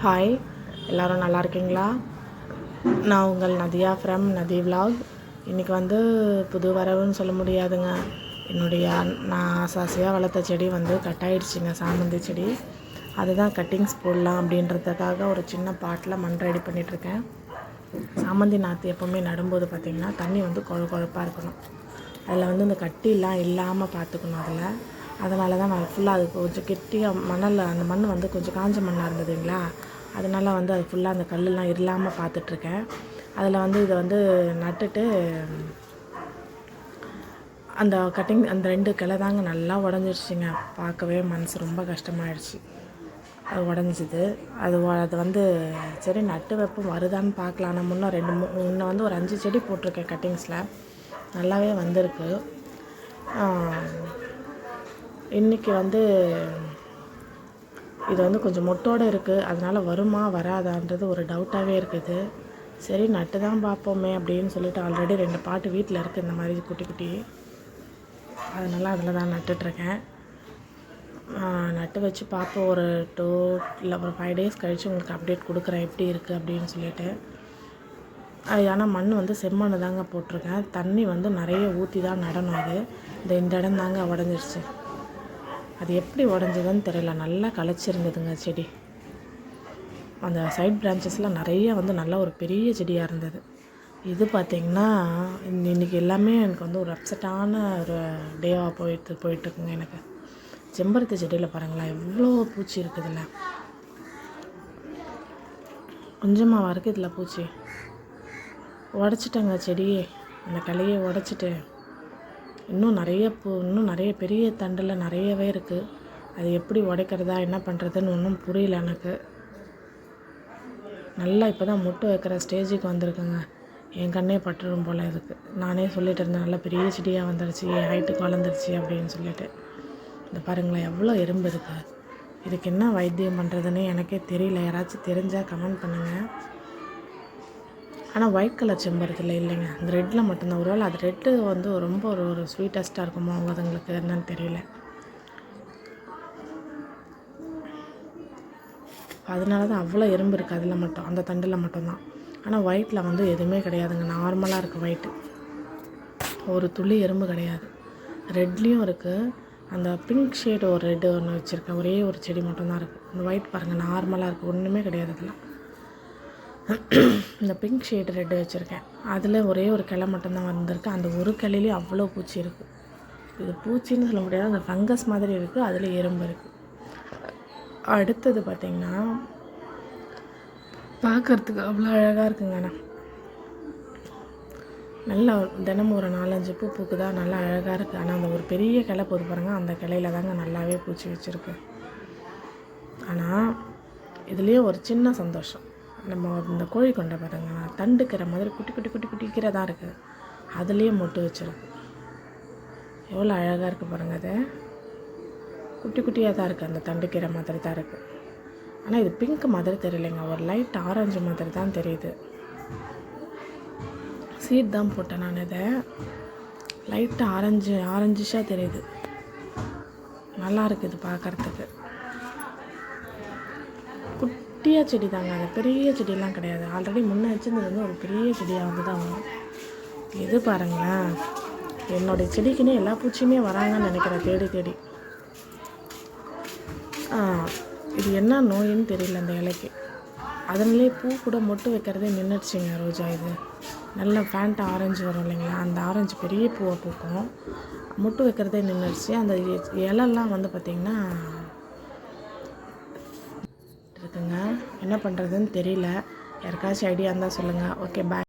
Hi, எல்லோரும் நல்லா இருக்கீங்களா? நான் உங்கள் நதியா ஃப்ரம் நதி விலாக். இன்றைக்கி புது வரவுன்னு சொல்ல முடியாதுங்க. என்னுடைய நான் ஆசாசியாக வளர்த்த செடி கட்டாயிடுச்சுங்க, சாமந்தி செடி. அதுதான் கட்டிங்ஸ் போடலாம் அப்படின்றதுக்காக ஒரு சின்ன பாட்டில் மண் ரெடி பண்ணிகிட்ருக்கேன். சாமந்தி நாற்று எப்போவுமே நடும்போது பார்த்திங்கன்னா தண்ணி குழப்பாக இருக்கணும். அதில் இந்த கட்டிலாம் இல்லாமல் பார்த்துக்கணும். அதனால தான் நான் ஃபுல்லாக அது கொஞ்சம் கெட்டியாக மணலில் அந்த மண் கொஞ்சம் காஞ்ச மண்ணாக இருந்ததுங்களா, அதனால் அது ஃபுல்லாக அந்த கல்லுலாம் இல்லாமல் பார்த்துட்ருக்கேன். அதில் இதை நட்டுட்டு அந்த கட்டிங் அந்த 2 கிளை தாங்க நல்லா உடஞ்சிருச்சுங்க. பார்க்கவே மனசு ரொம்ப கஷ்டமாயிடுச்சு. அது உடஞ்சிது. அது சரி நட்டு வைப்போம், வருதான்னு பார்க்கலாம். நான் முன்ன ஒரு 5 செடி போட்டிருக்கேன் கட்டிங்ஸில், நல்லாவே வந்திருக்கு. இன்றைக்கி இது கொஞ்சம் மொட்டோடு இருக்குது. அதனால் வருமா வராதான்றது ஒரு டவுட்டாகவே இருக்குது. சரி நட்டு தான் பார்ப்போமே அப்படின்னு சொல்லிட்டு ஆல்ரெடி 2 பாட்டு வீட்டில் இருக்குது இந்த மாதிரி குட்டி குட்டி. அதனால் அதில் தான் நட்டுட்ருக்கேன். நட்டு வச்சு பார்ப்போம். ஒரு 2 இல்லை ஒரு 5 டேஸ் கழித்து உங்களுக்கு அப்டேட் கொடுக்குறேன் எப்படி இருக்குது அப்படின்னு சொல்லிட்டு. ஆனால் மண் செம்மண் தாங்க போட்டிருக்கேன். தண்ணி நிறைய ஊற்றி தான் நடணும். இந்த இடம் தாங்க உடஞ்சிருச்சு. அது எப்படி உடஞ்சதுன்னு தெரியல. நல்லா களைச்சிருந்ததுங்க செடி. அந்த சைட் பிரான்ச்சஸ்லாம் நிறைய நல்லா ஒரு பெரிய செடியாக இருந்தது. இது பார்த்திங்கன்னா இன்றைக்கி எல்லாமே எனக்கு ஒரு அப்செட்டான ஒரு டேவாக போயிட்டுருக்குங்க எனக்கு. செம்பருத்தி செடியில் பாருங்களேன் எவ்வளோ பூச்சி இருக்குதுல்ல. கொஞ்சமாக இருக்குது இதில் பூச்சி. உடச்சிட்டேங்க செடியே, அந்த கிளையை உடச்சிட்டு இன்னும் நிறைய பெரிய தண்டில் நிறையவே இருக்குது. அது எப்படி உடைக்கிறதா என்ன பண்ணுறதுன்னு ஒன்றும் புரியல எனக்கு. நல்லா இப்போ தான் முட்டை வைக்கிற ஸ்டேஜுக்கு வந்திருக்குங்க. என் கண்ணே பட்டுரும் போல் இதுக்கு. நானே சொல்லிட்டு இருந்தேன் நல்லா பெரிய செடியாக வந்துடுச்சு, என் ஹைட்டுக்கு வளர்ந்துருச்சு அப்படின்னு சொல்லிட்டு. இந்த பாருங்களேன் எவ்வளோ எறும்பு இருக்குது. இதுக்கு என்ன வைத்தியம் பண்ணுறதுன்னு எனக்கே தெரியல. யாராச்சும் தெரிஞ்சால் கமெண்ட் பண்ணுங்கள். ஆனால் ஒயிட் கலர் செம்பருத்தில் இல்லைங்க, அந்த ரெட்டில் மட்டும்தான். ஒருவேளை அது ரெட்டு ரொம்ப ஒரு ஸ்வீட்டஸ்ட்டாக இருக்குமோ அதுங்களுக்கு என்னன்னு தெரியல. அதனால தான் அவ்வளோ எறும்பு இருக்குது அதில் மட்டும், அந்த தண்டில் மட்டும்தான். ஆனால் ஒயிட்டில் எதுவுமே கிடையாதுங்க, நார்மலாக இருக்குது ஒயிட்டு. ஒரு துளி எறும்பு கிடையாது. ரெட்லேயும் இருக்குது. அந்த பிங்க் ஷேடு ஒரு ரெட்டு ஒன்று வச்சுருக்கேன். ஒரே ஒரு செடி மட்டும்தான் இருக்குது. அந்த ஒயிட் பாருங்கள் நார்மலாக இருக்குது, ஒன்றுமே கிடையாது அதில். இந்த பிங்க் ஷேடு ரெட்டு வச்சுருக்கேன். அதில் ஒரே ஒரு கிளை மட்டும்தான் வந்திருக்கு. அந்த ஒரு கிளையிலேயும் அவ்வளோ பூச்சி இருக்குது. இது பூச்சின்னு சொல்ல முடியாது, அந்த ஃபங்கஸ் மாதிரி இருக்குது. அதில் எறும்பு இருக்குது. அடுத்தது பார்த்திங்கன்னா பார்க்குறதுக்கு அவ்வளோ அழகாக இருக்குங்க. ஆனால் நல்லா தினமும் ஒரு 4-5 பூ பூக்குதா, நல்லா அழகாக இருக்குது. ஆனால் அந்த ஒரு பெரிய கிளை போது பாருங்கள், அந்த கிளையில தாங்க நல்லாவே பூச்சி வச்சுருக்கு. ஆனால் இதுலேயே ஒரு சின்ன சந்தோஷம், நம்ம இந்த கோழி கொண்டை பாருங்க, தண்டுக்கிற மாதிரி குட்டி குட்டி குட்டி குட்டி கீரை தான் இருக்குது. அதுலேயே மொட்டு வச்சுருக்கு. எவ்வளோ அழகாக இருக்குது பாருங்கள். அது குட்டி குட்டியாக தான் இருக்குது, அந்த தண்டுக்கீரை மாதிரி தான் இருக்குது. ஆனால் இது பிங்க் மாதிரி தெரியலைங்க, ஒரு லைட் ஆரஞ்சு மாதிரி தான் தெரியுது. சீட் தான் போட்டேன் நான். இதை லைட்டாக ஆரஞ்சிஷாக தெரியுது. நல்லா இருக்குது பார்க்குறதுக்கு. குட்டியாக செடி தாங்க, அது பெரிய செடியெல்லாம் கிடையாது. ஆல்ரெடி முன்னே வச்சுருந்தது ஒரு பெரிய செடியாக தான் வரும். இது பாருங்களேன், என்னுடைய செடிக்குன்னே எல்லா பூச்சியுமே வராங்கன்னு நினைக்கிறேன் தேடி தேடி. இது என்ன நோயின்னு தெரியல அந்த இலைக்கு. அதனாலே பூ கூட மொட்டு வைக்கிறதே நின்றுடுச்சிங்க. ரோஜா இது நல்லா ஃபேண்ட் ஆரஞ்சு வரும் இல்லைங்களா, அந்த ஆரஞ்சு பெரிய பூவை பூக்கும். மொட்டு வைக்கிறதே நின்றுடுச்சு. அந்த இலெல்லாம் பார்த்திங்கன்னா இருக்குங்க. என்ன பண்ணுறதுன்னு தெரியல. யாருக்காச்சும் ஐடியா இருந்தால் சொல்லுங்கள். ஓகே, பாய்.